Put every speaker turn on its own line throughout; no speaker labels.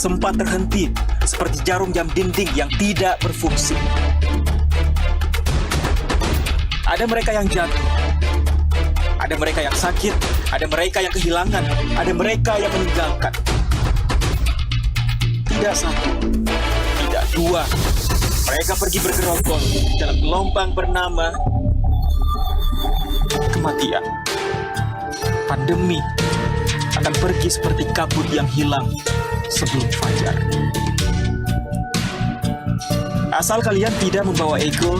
sempat terhenti seperti jarum jam dinding yang tidak berfungsi. Ada mereka yang jatuh, ada mereka yang sakit, ada mereka yang kehilangan, ada mereka yang meninggalkan. Tidak satu, tidak dua, mereka pergi bergerombol dalam gelombang bernama kematian. Pandemi akan pergi seperti kabut yang hilang sebelum fajar. Asal kalian tidak membawa ego,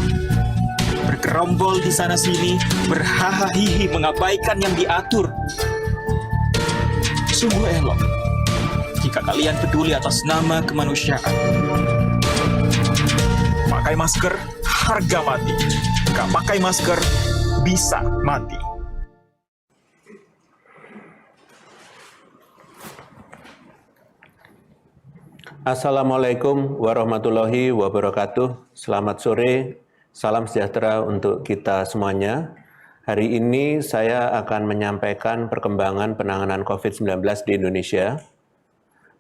bergerombol di sana-sini, berhahaha mengabaikan yang diatur. Sungguh elok jika kalian peduli atas nama kemanusiaan. Pakai masker, harga mati. Gak pakai masker, bisa mati.
Assalamualaikum warahmatullahi wabarakatuh. Selamat sore, salam sejahtera untuk kita semuanya. Hari ini saya akan menyampaikan perkembangan penanganan COVID-19 di Indonesia.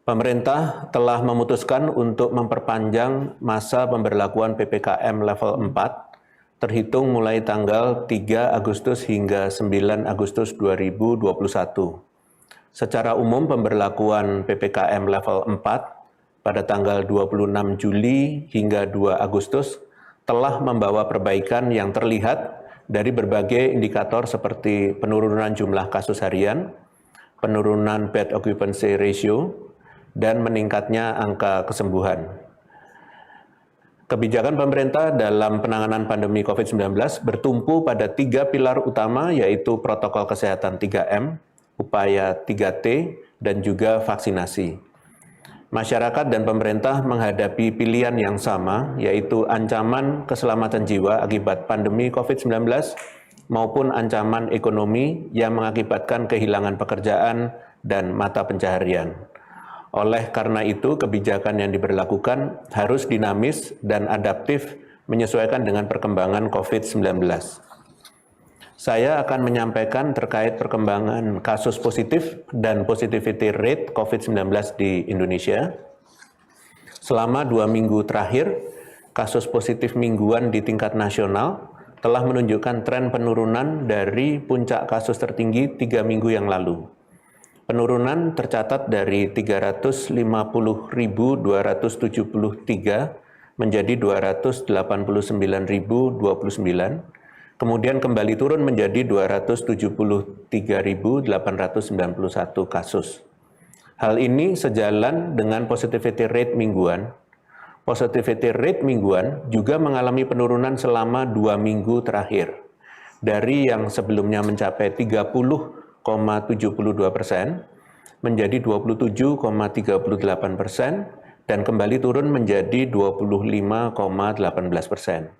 Pemerintah telah memutuskan untuk memperpanjang masa pemberlakuan PPKM level 4 terhitung mulai tanggal 3 Agustus hingga 9 Agustus 2021. Secara umum pemberlakuan PPKM level 4 pada tanggal 26 Juli hingga 2 Agustus telah membawa perbaikan yang terlihat dari berbagai indikator seperti penurunan jumlah kasus harian, penurunan bed occupancy ratio, dan meningkatnya angka kesembuhan. Kebijakan pemerintah dalam penanganan pandemi COVID-19 bertumpu pada 3 pilar utama, yaitu protokol kesehatan 3M, upaya 3T, dan juga vaksinasi. Masyarakat dan pemerintah menghadapi pilihan yang sama, yaitu ancaman keselamatan jiwa akibat pandemi COVID-19 maupun ancaman ekonomi yang mengakibatkan kehilangan pekerjaan dan mata pencaharian. Oleh karena itu, kebijakan yang diberlakukan harus dinamis dan adaptif menyesuaikan dengan perkembangan COVID-19. Saya akan menyampaikan terkait perkembangan kasus positif dan positivity rate COVID-19 di Indonesia. Selama 2 minggu terakhir, kasus positif mingguan di tingkat nasional telah menunjukkan tren penurunan dari puncak kasus tertinggi 3 minggu yang lalu. Penurunan tercatat dari 350.273 menjadi 289.029, kemudian kembali turun menjadi 273.891 kasus. Hal ini sejalan dengan positivity rate mingguan. Positivity rate mingguan juga mengalami penurunan selama 2 minggu terakhir, dari yang sebelumnya mencapai 30,72% menjadi 27,38% dan kembali turun menjadi 25,18%.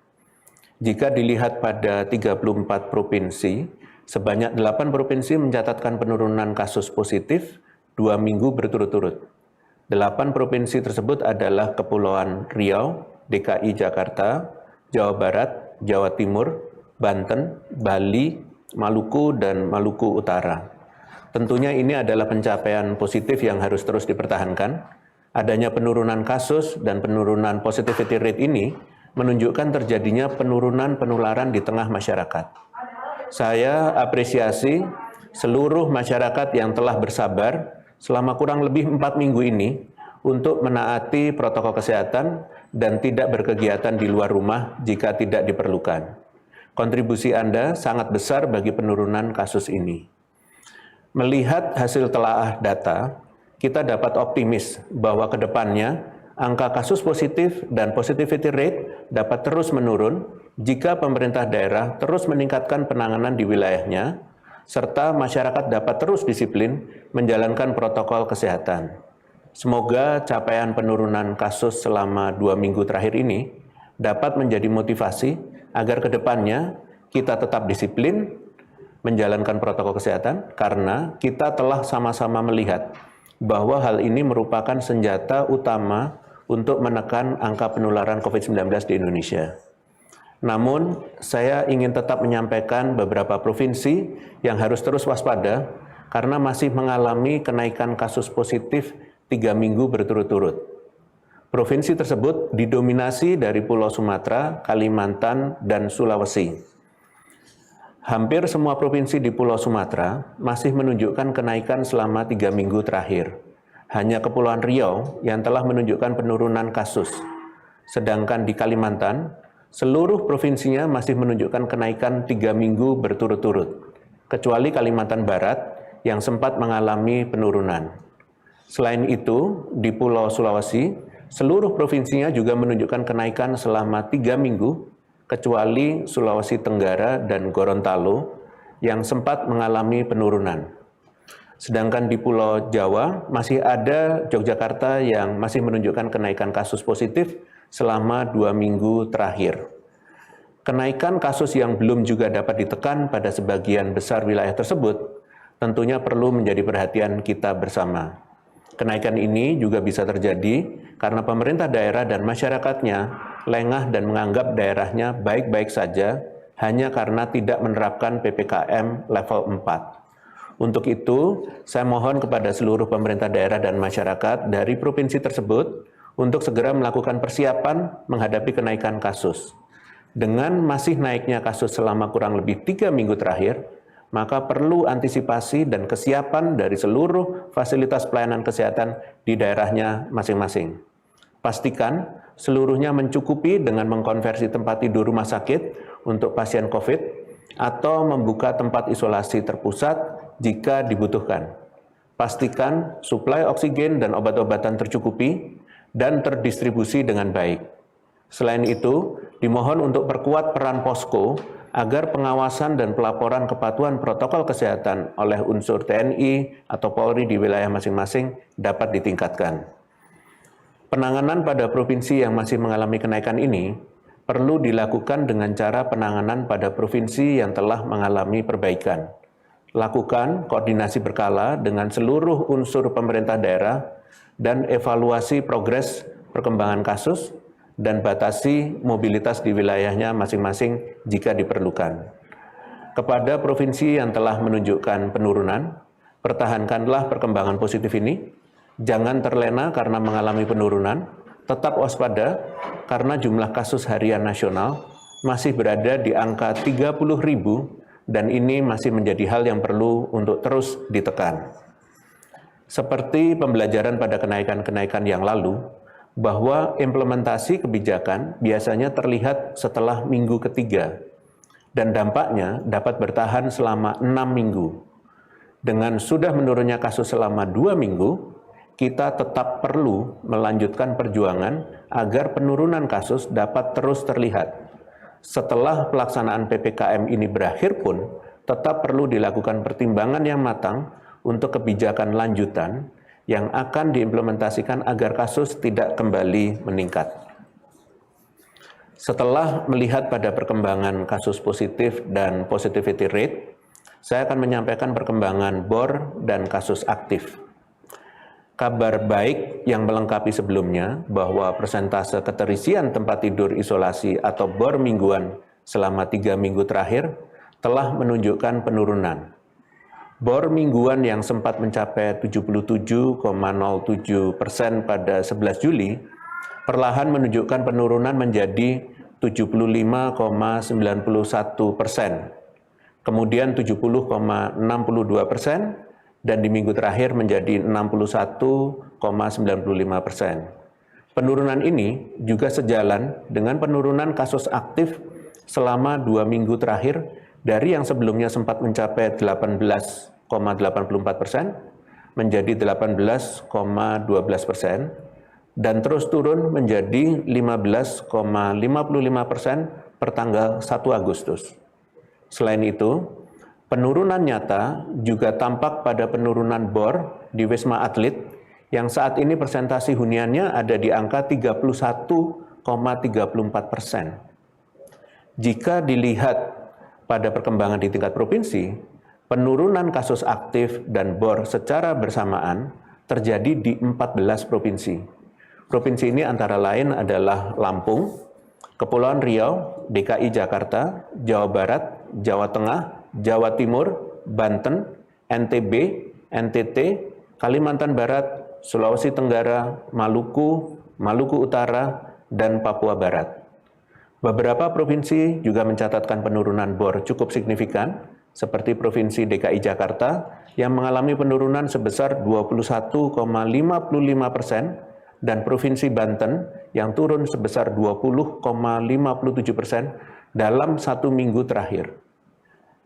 Jika dilihat pada 34 provinsi, sebanyak 8 provinsi mencatatkan penurunan kasus positif 2 minggu berturut-turut. 8 provinsi tersebut adalah Kepulauan Riau, DKI Jakarta, Jawa Barat, Jawa Timur, Banten, Bali, Maluku, dan Maluku Utara. Tentunya ini adalah pencapaian positif yang harus terus dipertahankan. Adanya penurunan kasus dan penurunan positivity rate ini menunjukkan terjadinya penurunan penularan di tengah masyarakat. Saya apresiasi seluruh masyarakat yang telah bersabar selama kurang lebih 4 minggu ini untuk menaati protokol kesehatan dan tidak berkegiatan di luar rumah jika tidak diperlukan. Kontribusi Anda sangat besar bagi penurunan kasus ini. Melihat hasil telaah data, kita dapat optimis bahwa ke depannya angka kasus positif dan positivity rate dapat terus menurun jika pemerintah daerah terus meningkatkan penanganan di wilayahnya, serta masyarakat dapat terus disiplin menjalankan protokol kesehatan. Semoga capaian penurunan kasus selama 2 minggu terakhir ini dapat menjadi motivasi agar ke depannya kita tetap disiplin menjalankan protokol kesehatan, karena kita telah sama-sama melihat bahwa hal ini merupakan senjata utama untuk menekan angka penularan COVID-19 di Indonesia. Namun, saya ingin tetap menyampaikan beberapa provinsi yang harus terus waspada karena masih mengalami kenaikan kasus positif 3 minggu berturut-turut. Provinsi tersebut didominasi dari Pulau Sumatera, Kalimantan, dan Sulawesi. Hampir semua provinsi di Pulau Sumatera masih menunjukkan kenaikan selama 3 minggu terakhir. Hanya Kepulauan Riau yang telah menunjukkan penurunan kasus. Sedangkan di Kalimantan, seluruh provinsinya masih menunjukkan kenaikan 3 minggu berturut-turut, kecuali Kalimantan Barat yang sempat mengalami penurunan. Selain itu, di Pulau Sulawesi, seluruh provinsinya juga menunjukkan kenaikan selama 3 minggu, kecuali Sulawesi Tenggara dan Gorontalo yang sempat mengalami penurunan. Sedangkan di Pulau Jawa, masih ada Yogyakarta yang masih menunjukkan kenaikan kasus positif selama 2 minggu terakhir. Kenaikan kasus yang belum juga dapat ditekan pada sebagian besar wilayah tersebut tentunya perlu menjadi perhatian kita bersama. Kenaikan ini juga bisa terjadi karena pemerintah daerah dan masyarakatnya lengah dan menganggap daerahnya baik-baik saja hanya karena tidak menerapkan PPKM level 4. Untuk itu, saya mohon kepada seluruh pemerintah daerah dan masyarakat dari provinsi tersebut untuk segera melakukan persiapan menghadapi kenaikan kasus. Dengan masih naiknya kasus selama kurang lebih 3 minggu terakhir, maka perlu antisipasi dan kesiapan dari seluruh fasilitas pelayanan kesehatan di daerahnya masing-masing. Pastikan seluruhnya mencukupi dengan mengkonversi tempat tidur rumah sakit untuk pasien COVID atau membuka tempat isolasi terpusat jika dibutuhkan. Pastikan suplai oksigen dan obat-obatan tercukupi dan terdistribusi dengan baik. Selain itu, dimohon untuk perkuat peran posko agar pengawasan dan pelaporan kepatuhan protokol kesehatan oleh unsur TNI atau Polri di wilayah masing-masing dapat ditingkatkan. Penanganan pada provinsi yang masih mengalami kenaikan ini perlu dilakukan dengan cara penanganan pada provinsi yang telah mengalami perbaikan. Lakukan koordinasi berkala dengan seluruh unsur pemerintah daerah dan evaluasi progres perkembangan kasus dan batasi mobilitas di wilayahnya masing-masing jika diperlukan. Kepada provinsi yang telah menunjukkan penurunan, pertahankanlah perkembangan positif ini, jangan terlena karena mengalami penurunan, tetap waspada karena jumlah kasus harian nasional masih berada di angka 30.000 dan ini masih menjadi hal yang perlu untuk terus ditekan. Seperti pembelajaran pada kenaikan-kenaikan yang lalu, bahwa implementasi kebijakan biasanya terlihat setelah minggu ketiga, dan dampaknya dapat bertahan selama 6 minggu. Dengan sudah menurunnya kasus selama 2 minggu, kita tetap perlu melanjutkan perjuangan agar penurunan kasus dapat terus terlihat. Setelah pelaksanaan PPKM ini berakhir pun, tetap perlu dilakukan pertimbangan yang matang untuk kebijakan lanjutan yang akan diimplementasikan agar kasus tidak kembali meningkat. Setelah melihat pada perkembangan kasus positif dan positivity rate, saya akan menyampaikan perkembangan BOR dan kasus aktif. Kabar baik yang melengkapi sebelumnya bahwa persentase keterisian tempat tidur isolasi atau BOR mingguan selama 3 minggu terakhir telah menunjukkan penurunan. BOR mingguan yang sempat mencapai 77,07% pada 11 Juli, perlahan menunjukkan penurunan menjadi 75,91%, kemudian 70,62%, dan di minggu terakhir menjadi 61,95%. Penurunan ini juga sejalan dengan penurunan kasus aktif selama 2 minggu terakhir dari yang sebelumnya sempat mencapai 18,84% menjadi 18,12% dan terus turun menjadi 15,55% per tanggal 1 Agustus. Selain itu, penurunan nyata juga tampak pada penurunan BOR di Wisma Atlet yang saat ini persentase huniannya ada di angka 31,34%. Jika dilihat pada perkembangan di tingkat provinsi, penurunan kasus aktif dan BOR secara bersamaan terjadi di 14 provinsi. Provinsi ini antara lain adalah Lampung, Kepulauan Riau, DKI Jakarta, Jawa Barat, Jawa Tengah, Jawa Timur, Banten, NTB, NTT, Kalimantan Barat, Sulawesi Tenggara, Maluku, Maluku Utara, dan Papua Barat. Beberapa provinsi juga mencatatkan penurunan bor cukup signifikan, seperti Provinsi DKI Jakarta yang mengalami penurunan sebesar 21,55% dan Provinsi Banten yang turun sebesar 20,57% dalam 1 minggu terakhir.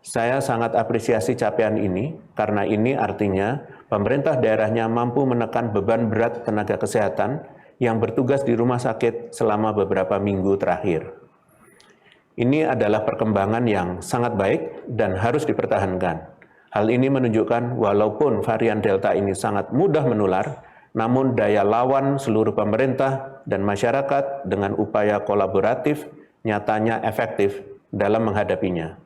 Saya sangat apresiasi capaian ini karena ini artinya pemerintah daerahnya mampu menekan beban berat tenaga kesehatan yang bertugas di rumah sakit selama beberapa minggu terakhir. Ini adalah perkembangan yang sangat baik dan harus dipertahankan. Hal ini menunjukkan walaupun varian Delta ini sangat mudah menular, namun daya lawan seluruh pemerintah dan masyarakat dengan upaya kolaboratif nyatanya efektif dalam menghadapinya.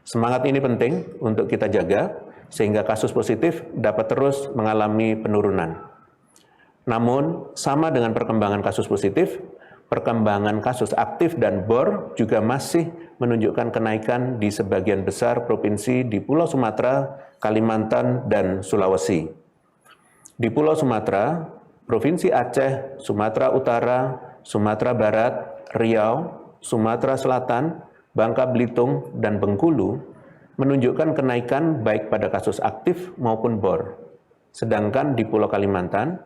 Semangat ini penting untuk kita jaga, sehingga kasus positif dapat terus mengalami penurunan. Namun, sama dengan perkembangan kasus positif, perkembangan kasus aktif dan bor juga masih menunjukkan kenaikan di sebagian besar provinsi di Pulau Sumatera, Kalimantan, dan Sulawesi. Di Pulau Sumatera, Provinsi Aceh, Sumatera Utara, Sumatera Barat, Riau, Sumatera Selatan, Bangka Belitung, dan Bengkulu menunjukkan kenaikan baik pada kasus aktif maupun bor. Sedangkan di Pulau Kalimantan,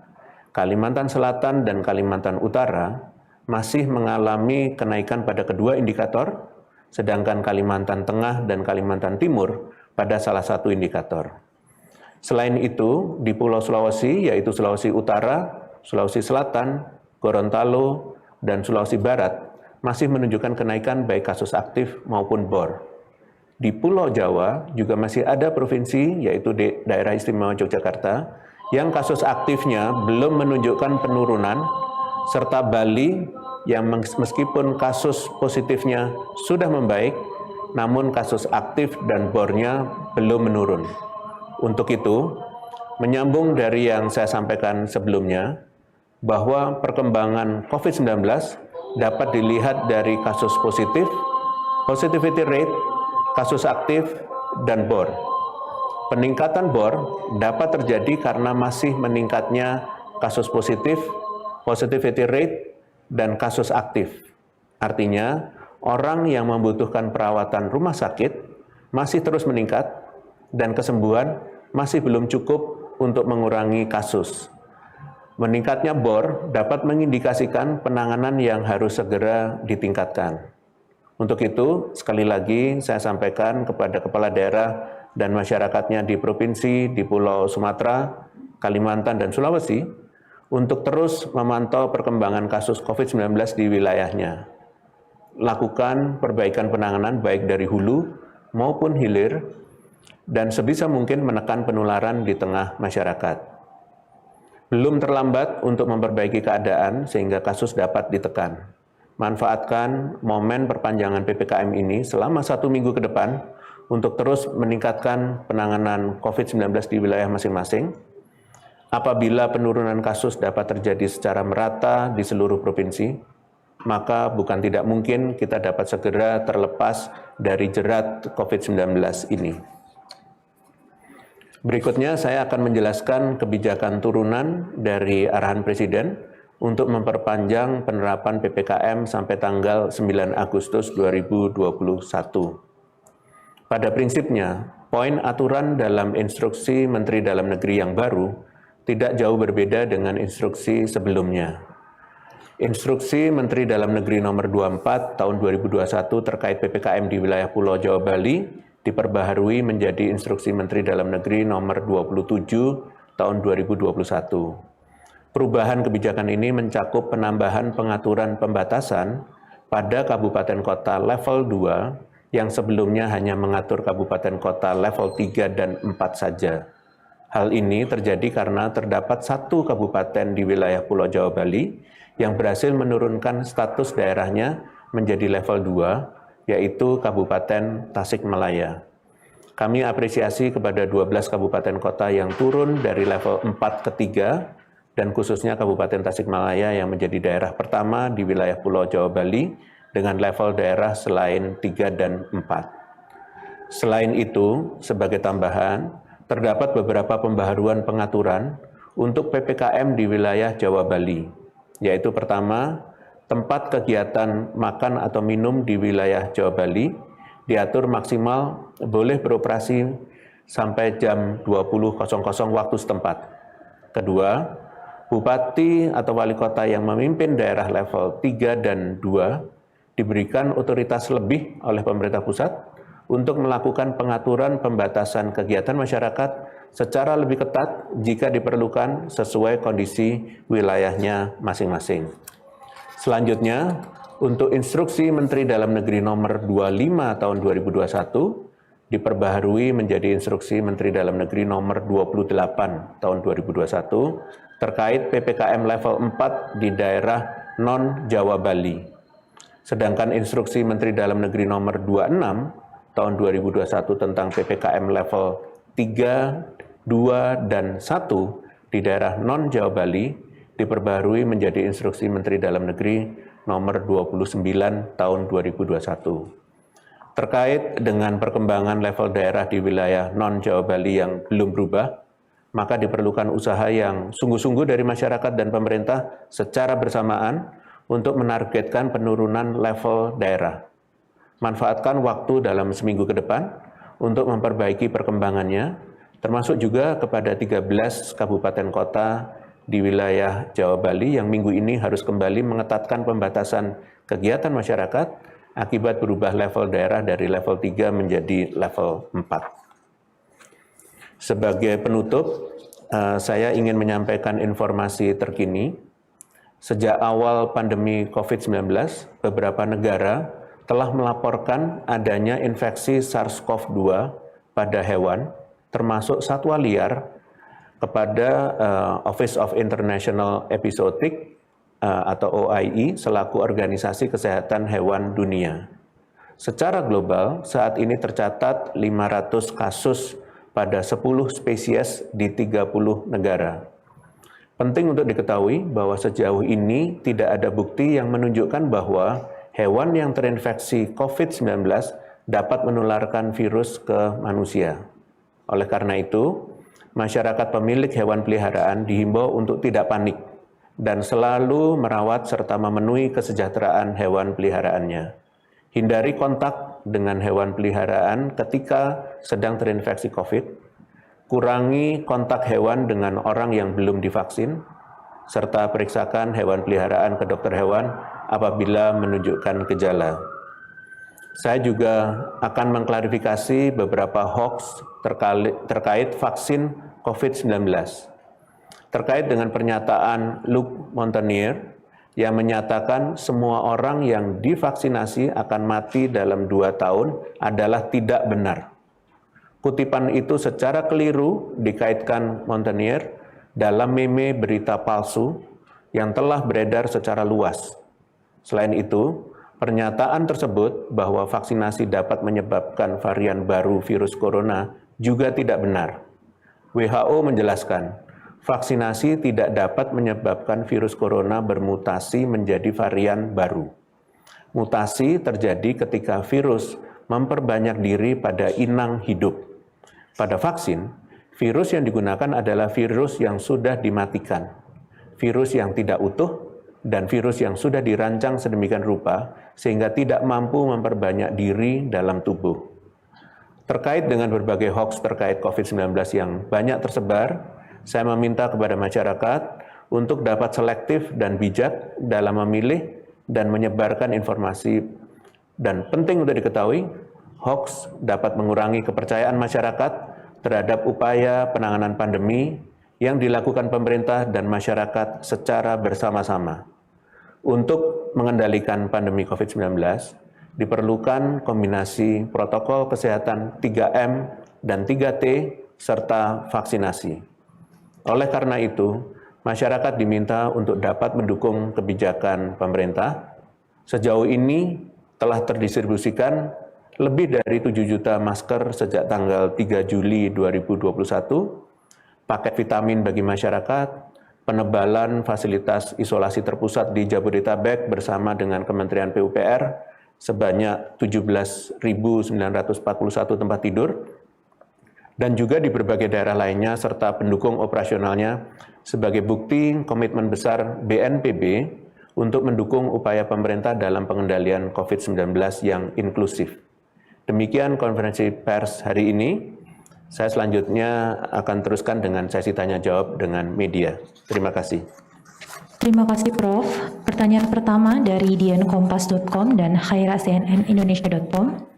Kalimantan Selatan, dan Kalimantan Utara masih mengalami kenaikan pada kedua indikator, sedangkan Kalimantan Tengah dan Kalimantan Timur pada salah satu indikator. Selain itu, di Pulau Sulawesi, yaitu Sulawesi Utara, Sulawesi Selatan, Gorontalo, dan Sulawesi Barat, masih menunjukkan kenaikan baik kasus aktif maupun bor. Di Pulau Jawa juga masih ada provinsi, yaitu di Daerah Istimewa Yogyakarta, yang kasus aktifnya belum menunjukkan penurunan, serta Bali yang meskipun kasus positifnya sudah membaik, namun kasus aktif dan bornya belum menurun. Untuk itu, menyambung dari yang saya sampaikan sebelumnya, bahwa perkembangan COVID-19 dapat dilihat dari kasus positif, positivity rate, kasus aktif, dan bor. Peningkatan bor dapat terjadi karena masih meningkatnya kasus positif, positivity rate, dan kasus aktif. Artinya, orang yang membutuhkan perawatan rumah sakit masih terus meningkat dan kesembuhan masih belum cukup untuk mengurangi kasus. Meningkatnya bor dapat mengindikasikan penanganan yang harus segera ditingkatkan. Untuk itu, sekali lagi saya sampaikan kepada kepala daerah dan masyarakatnya di provinsi, di Pulau Sumatera, Kalimantan, dan Sulawesi, untuk terus memantau perkembangan kasus COVID-19 di wilayahnya. Lakukan perbaikan penanganan baik dari hulu maupun hilir, dan sebisa mungkin menekan penularan di tengah masyarakat. Belum terlambat untuk memperbaiki keadaan sehingga kasus dapat ditekan. Manfaatkan momen perpanjangan PPKM ini selama 1 minggu ke depan untuk terus meningkatkan penanganan COVID-19 di wilayah masing-masing. Apabila penurunan kasus dapat terjadi secara merata di seluruh provinsi, maka bukan tidak mungkin kita dapat segera terlepas dari jerat COVID-19 ini. Berikutnya saya akan menjelaskan kebijakan turunan dari arahan Presiden untuk memperpanjang penerapan PPKM sampai tanggal 9 Agustus 2021. Pada prinsipnya, poin aturan dalam instruksi Menteri Dalam Negeri yang baru tidak jauh berbeda dengan instruksi sebelumnya. Instruksi Menteri Dalam Negeri nomor 24 tahun 2021 terkait PPKM di wilayah Pulau Jawa Bali diperbaharui menjadi Instruksi Menteri Dalam Negeri nomor 27 tahun 2021. Perubahan kebijakan ini mencakup penambahan pengaturan pembatasan pada kabupaten kota level 2 yang sebelumnya hanya mengatur kabupaten kota level 3 dan 4 saja. Hal ini terjadi karena terdapat satu kabupaten di wilayah Pulau Jawa Bali yang berhasil menurunkan status daerahnya menjadi level 2, yaitu Kabupaten Tasikmalaya. Kami apresiasi kepada 12 kabupaten kota yang turun dari level 4 ke 3, dan khususnya Kabupaten Tasikmalaya yang menjadi daerah pertama di wilayah Pulau Jawa Bali dengan level daerah selain 3 dan 4. Selain itu, sebagai tambahan, terdapat beberapa pembaharuan pengaturan untuk PPKM di wilayah Jawa Bali, yaitu pertama, tempat kegiatan makan atau minum di wilayah Jawa Bali diatur maksimal boleh beroperasi sampai jam 20.00 waktu setempat. Kedua, Bupati atau Wali Kota yang memimpin daerah level 3 dan 2 diberikan otoritas lebih oleh pemerintah pusat untuk melakukan pengaturan pembatasan kegiatan masyarakat secara lebih ketat jika diperlukan sesuai kondisi wilayahnya masing-masing. Selanjutnya, untuk Instruksi Menteri Dalam Negeri Nomor 25 Tahun 2021 diperbaharui menjadi Instruksi Menteri Dalam Negeri Nomor 28 Tahun 2021 terkait PPKM level 4 di daerah non-Jawa Bali. Sedangkan Instruksi Menteri Dalam Negeri Nomor 26 Tahun 2021 tentang PPKM level 3, 2, dan 1 di daerah non-Jawa Bali diperbaharui menjadi Instruksi Menteri Dalam Negeri Nomor 29 Tahun 2021. Terkait dengan perkembangan level daerah di wilayah non-Jawa Bali yang belum berubah, maka diperlukan usaha yang sungguh-sungguh dari masyarakat dan pemerintah secara bersamaan untuk menargetkan penurunan level daerah. Manfaatkan waktu dalam seminggu ke depan untuk memperbaiki perkembangannya, termasuk juga kepada 13 kabupaten kota di wilayah Jawa Bali yang minggu ini harus kembali mengetatkan pembatasan kegiatan masyarakat akibat berubah level daerah dari level 3 menjadi level 4. Sebagai penutup, saya ingin menyampaikan informasi terkini. Sejak awal pandemi COVID-19, beberapa negara telah melaporkan adanya infeksi SARS-CoV-2 pada hewan, termasuk satwa liar, kepada Office of International Epizootic atau OIE selaku Organisasi Kesehatan Hewan Dunia. Secara global, saat ini tercatat 500 kasus pada 10 spesies di 30 negara. Penting untuk diketahui bahwa sejauh ini tidak ada bukti yang menunjukkan bahwa hewan yang terinfeksi COVID-19 dapat menularkan virus ke manusia. Oleh karena itu, masyarakat pemilik hewan peliharaan dihimbau untuk tidak panik dan selalu merawat serta memenuhi kesejahteraan hewan peliharaannya. Hindari kontak dengan hewan peliharaan ketika sedang terinfeksi COVID. Kurangi kontak hewan dengan orang yang belum divaksin, serta periksakan hewan peliharaan ke dokter hewan apabila menunjukkan gejala. Saya juga akan mengklarifikasi beberapa hoax terkait vaksin COVID-19. Terkait dengan pernyataan Luc Montagnier yang menyatakan semua orang yang divaksinasi akan mati dalam 2 tahun adalah tidak benar. Kutipan itu secara keliru dikaitkan Montagnier dalam meme berita palsu yang telah beredar secara luas. Selain itu, pernyataan tersebut bahwa vaksinasi dapat menyebabkan varian baru virus corona juga tidak benar. WHO menjelaskan, vaksinasi tidak dapat menyebabkan virus corona bermutasi menjadi varian baru. Mutasi terjadi ketika virus memperbanyak diri pada inang hidup. Pada vaksin, virus yang digunakan adalah virus yang sudah dimatikan, virus yang tidak utuh, dan virus yang sudah dirancang sedemikian rupa sehingga tidak mampu memperbanyak diri dalam tubuh. Terkait dengan berbagai hoax terkait COVID-19 yang banyak tersebar, saya meminta kepada masyarakat untuk dapat selektif dan bijak dalam memilih dan menyebarkan informasi. Dan penting untuk diketahui, hoax dapat mengurangi kepercayaan masyarakat terhadap upaya penanganan pandemi yang dilakukan pemerintah dan masyarakat secara bersama-sama. Untuk mengendalikan pandemi COVID-19, diperlukan kombinasi protokol kesehatan 3M dan 3T serta vaksinasi. Oleh karena itu, masyarakat diminta untuk dapat mendukung kebijakan pemerintah. Sejauh ini telah terdistribusikan lebih dari 7 juta masker sejak tanggal 3 Juli 2021, paket vitamin bagi masyarakat, penebalan fasilitas isolasi terpusat di Jabodetabek bersama dengan Kementerian PUPR sebanyak 17.941 tempat tidur, dan juga di berbagai daerah lainnya serta pendukung operasionalnya sebagai bukti komitmen besar BNPB untuk mendukung upaya pemerintah dalam pengendalian COVID-19 yang inklusif. Demikian konferensi pers hari ini. Saya selanjutnya akan teruskan dengan sesi tanya jawab dengan media. Terima kasih.
Terima kasih Prof. Pertanyaan pertama dari diankompas.com dan khaira.cnnindonesia.com.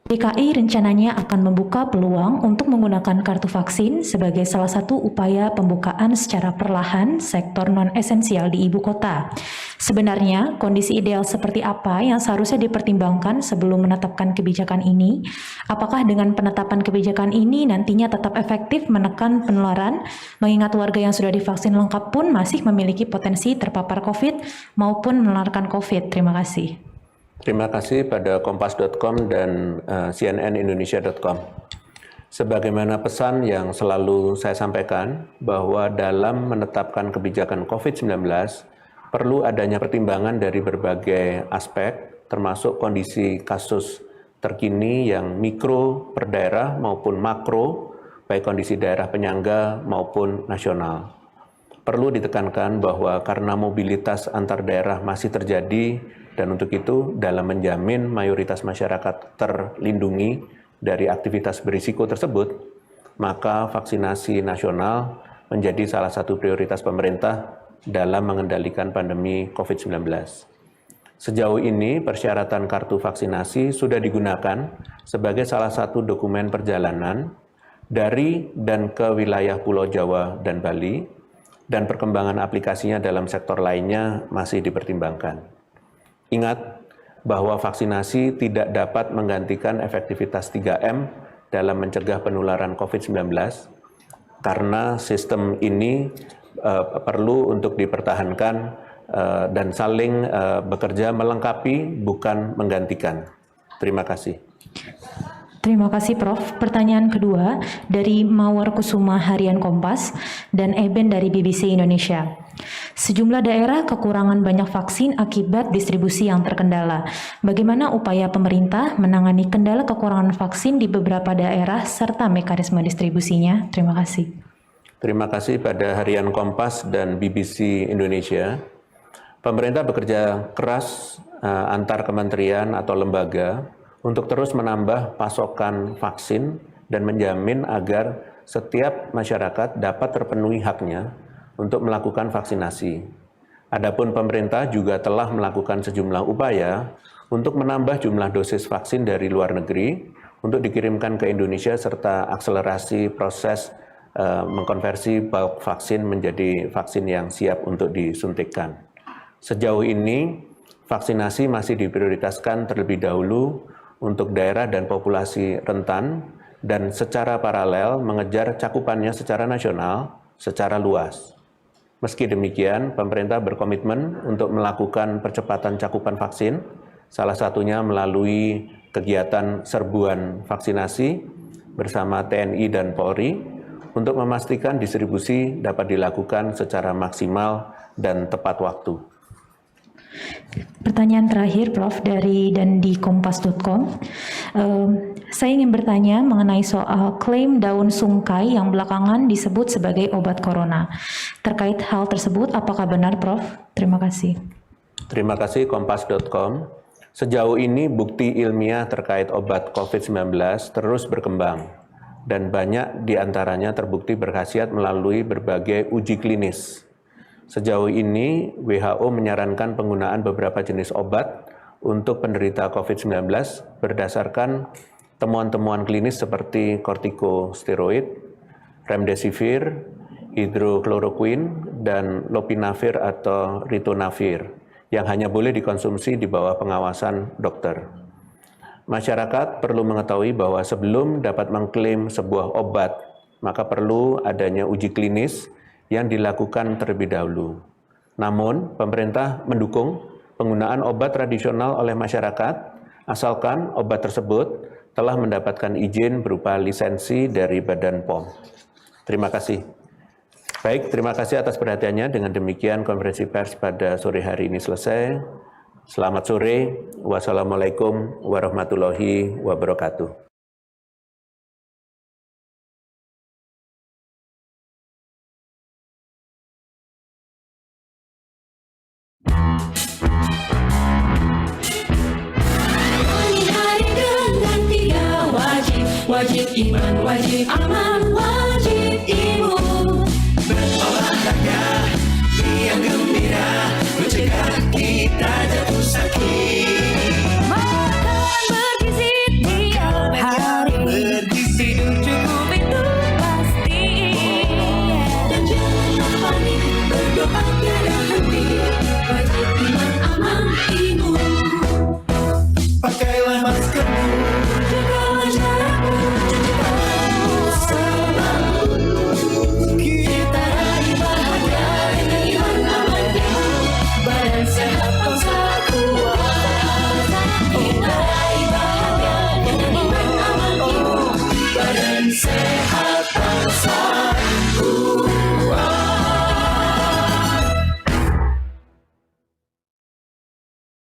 DKI rencananya akan membuka peluang untuk menggunakan kartu vaksin sebagai salah satu upaya pembukaan secara perlahan sektor non-esensial di ibu kota. Sebenarnya, kondisi ideal seperti apa yang seharusnya dipertimbangkan sebelum menetapkan kebijakan ini? Apakah dengan penetapan kebijakan ini nantinya tetap efektif menekan penularan, mengingat warga yang sudah divaksin lengkap pun masih memiliki potensi terpapar COVID maupun menularkan COVID? Terima kasih.
Terima kasih pada kompas.com dan cnnindonesia.com. Sebagaimana pesan yang selalu saya sampaikan, bahwa dalam menetapkan kebijakan COVID-19, perlu adanya pertimbangan dari berbagai aspek, termasuk kondisi kasus terkini yang mikro per daerah maupun makro, baik kondisi daerah penyangga maupun nasional. Perlu ditekankan bahwa karena mobilitas antar daerah masih terjadi, dan untuk itu dalam menjamin mayoritas masyarakat terlindungi dari aktivitas berisiko tersebut, maka vaksinasi nasional menjadi salah satu prioritas pemerintah dalam mengendalikan pandemi COVID-19. Sejauh ini persyaratan kartu vaksinasi sudah digunakan sebagai salah satu dokumen perjalanan dari dan ke wilayah Pulau Jawa dan Bali, dan perkembangan aplikasinya dalam sektor lainnya masih dipertimbangkan. Ingat bahwa vaksinasi tidak dapat menggantikan efektivitas 3M dalam mencegah penularan COVID-19 karena sistem ini perlu untuk dipertahankan dan saling bekerja melengkapi, bukan menggantikan. Terima kasih.
Terima kasih Prof. Pertanyaan kedua dari Mawar Kusuma Harian Kompas dan Eben dari BBC Indonesia. Sejumlah daerah kekurangan banyak vaksin akibat distribusi yang terkendala. Bagaimana upaya pemerintah menangani kendala kekurangan vaksin di beberapa daerah serta mekanisme distribusinya? Terima kasih.
Terima kasih pada Harian Kompas dan BBC Indonesia. Pemerintah bekerja keras antar kementerian atau lembaga untuk terus menambah pasokan vaksin dan menjamin agar setiap masyarakat dapat terpenuhi haknya untuk melakukan vaksinasi. Adapun pemerintah juga telah melakukan sejumlah upaya untuk menambah jumlah dosis vaksin dari luar negeri untuk dikirimkan ke Indonesia serta akselerasi proses mengkonversi bulk vaksin menjadi vaksin yang siap untuk disuntikkan. Sejauh ini, vaksinasi masih diprioritaskan terlebih dahulu untuk daerah dan populasi rentan dan secara paralel mengejar cakupannya secara nasional secara luas. Meski demikian, pemerintah berkomitmen untuk melakukan percepatan cakupan vaksin, salah satunya melalui kegiatan serbuan vaksinasi bersama TNI dan Polri untuk memastikan distribusi dapat dilakukan secara maksimal dan tepat waktu.
Pertanyaan terakhir Prof dari dan di kompas.com. Saya ingin bertanya mengenai soal klaim daun sungkai yang belakangan disebut sebagai obat corona. Terkait hal tersebut, apakah benar Prof? Terima kasih.
Terima kasih kompas.com. Sejauh ini bukti ilmiah terkait obat COVID-19 terus berkembang dan banyak diantaranya terbukti berkhasiat melalui berbagai uji klinis. Sejauh ini, WHO menyarankan penggunaan beberapa jenis obat untuk penderita COVID-19 berdasarkan temuan-temuan klinis seperti kortikosteroid, remdesivir, hidrokloroquine, dan lopinavir atau ritonavir yang hanya boleh dikonsumsi di bawah pengawasan dokter. Masyarakat perlu mengetahui bahwa sebelum dapat mengklaim sebuah obat, maka perlu adanya uji klinis yang dilakukan terlebih dahulu. Namun, pemerintah mendukung penggunaan obat tradisional oleh masyarakat, asalkan obat tersebut telah mendapatkan izin berupa lisensi dari Badan POM. Terima kasih. Baik, terima kasih atas perhatiannya. Dengan demikian, konferensi pers pada sore hari ini selesai. Selamat sore. Wassalamualaikum warahmatullahi wabarakatuh.
wajib, iman wajib, amal